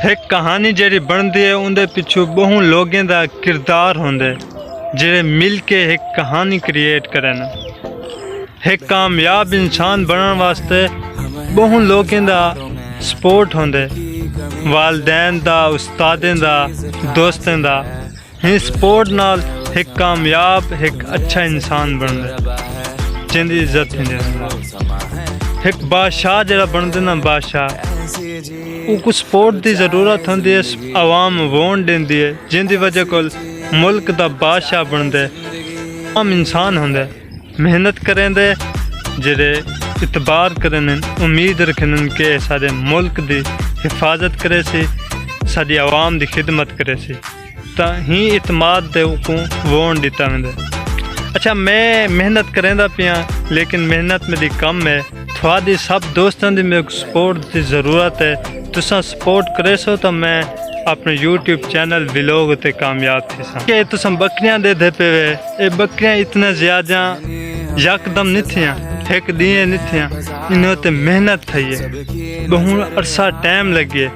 ایک کہانی جیڑی بنتی ہے اندر پچھو بہت لوگوں کا کردار ہوندے جڑے مل کے ایک کہانی کریٹ کرن۔ ایک کامیاب انسان بننے واسطے بہت لوگوں کا سپورٹ ہوندے، والدین دا، استادیں دا، دوستیں دا۔ ہی سپورٹ نال ایک کامیاب ایک اچھا انسان بندا جن دی عزت ہندی۔ ایک بادشاہ جڑا بندا نا بادشاہ کو سپورٹ دی ضرورت ہوندی ہے، عوام ووٹ دیندی ہے جن دی وجہ کول ملک دا بادشاہ بندا ہے۔ عام انسان ہوندے محنت کریں دے جڑے اعتبار کرن امید رکھن کہ سارے ملک دی حفاظت کرے سی، ساری عوام دی خدمت کرے سی، تا ہی اعتماد دے کو ووٹ دیتا ویندے۔ اچھا میں محنت کریں دا پیاں لیکن محنت میں دی کم ہے، تھوڑی سب دوستوں دی میرے سپورٹ دی ضرورت ہے۔ تساں سپورٹ کرے سو تو میں اپنے یوٹیوب چینل ولاگ تے کامیاب تھی سا کہ تساں بکریاں دے دے پے وے، اے بکریاں اتنا زیادہ یکدم نہیں تھیاں، ایک دیئے نہیں تھیاں، انہوں تے محنت تھی ہے، بہت عرصہ ٹائم لگے،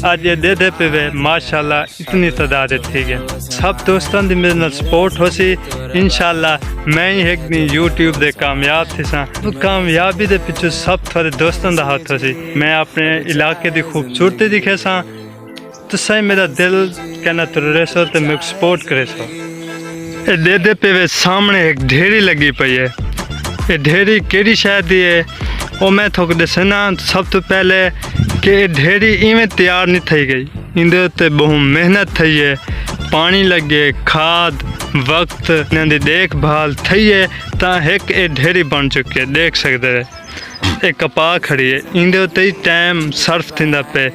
آج یہ دے دے پہ وے ماشاءاللہ اتنی تعداد تھی گئے۔ سب دوستان دی میرے نال سپورٹ ہو سی، انشاءاللہ میں ہی ایک دن یوٹیوب دے کامیاب تھی سا۔ کامیابی دے پچھو سب تھوڑے دوستان دا ہاتھ ہو سی۔ میں اپنے علاقے دی خوبصورتی دکھے سا تو سہی میرا دل کہنا ترے سو تو میں سپورٹ کرے سو۔ اے دے دے پہ وے سامنے ایک ڈھیری لگی پئی ہے، یہ ڈھیری کیڑی شاید ہے وہ میں تھوک دسنا سب تو پہلے کہ یہ ڈھیری ایویں تیار نہیں تھی گئی، اندر تے بہت محنت تھی ہے، پانی لگے، کھاد، وقت دی دیکھ بھال تھی ہے تا ایک یہ ڈھیری بن چکی ہے۔ دیکھ سکتے ہیں ایک کپا کھڑی ہے، اندر تے ٹائم صرف تھیندا پہ،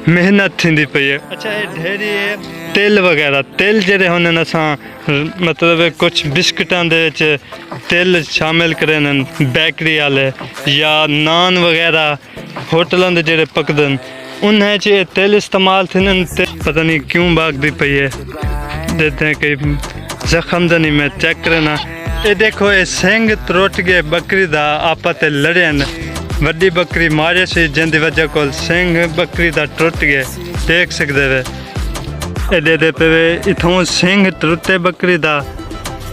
محنت تھیندی پئی ہے۔ اچھا یہ ڈھیری ہے تیل وغیرہ، تیل جڑے ہونے نساں مطلب کچھ بسکٹاں دے وچ تیل شامل کرن بیکری والے یا نان وغیرہ ہوٹلاں دے جڑے پکدن انہیں چ تیل استعمال تھن، پتہ نہیں کیوں باغ دی پئی ہے، دیتے ہیں کہ زخم دا نہیں میں چیک کرنا۔ یہ دیکھو یہ سنگ تروٹ گئے بکری دا، آپا تے لڑین، وڈی بکری مارے سی جن دی وجہ کول سنگ بکری دا ٹوٹ گئے، دیکھ سکتے وے۔ اے دے دے پہ وے اتھوں سنگ ٹوٹے بکری دا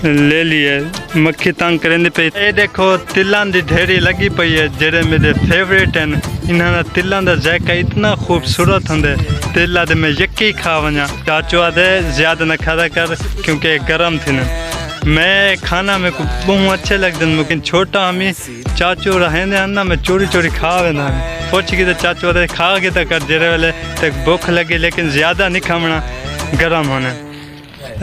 لے لیے، مکھی تنگ کریں دی پئی۔ اے دیکھو تلان دی ڈھیری لگی پئی ہے جڑے میرے فیوریٹ ہیں، انہاں دا تلان دا ذائقہ اتنا خوبصورت ہوندے، تلا دے میں یکی کھا ونجا۔ چاچو آدھے زیادہ نہ کھادا کر کیونکہ گرم تھی نا، میں کھانا میں کو بہت اچھے لگتے ہیں، لیکن چھوٹا ہمیں چاچو رہے دے نا میں چوری چوری کھا وینا، پوچھ کے تو چاچو آدھے کھا کے تو کر جڑے والے تک بھوک لگی لیکن زیادہ نہیں کھانا، گرم ہونا۔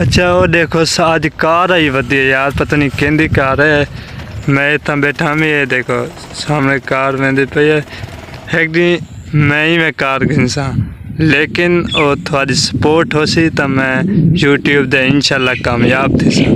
اچھا وہ دیکھو آج کار آئی ودی ہے یار، پتہ نہیں کیندی کار ہے، میں اتنا بیٹھا ہمیں یہ دیکھو سامنے کار میں دی پئی ہے، ایک دن میں ہی میں کار گھنسا لیکن وہ تھوڑی سپورٹ ہو سی تو میں یوٹیوب دے انشاءاللہ کامیاب تھی سا۔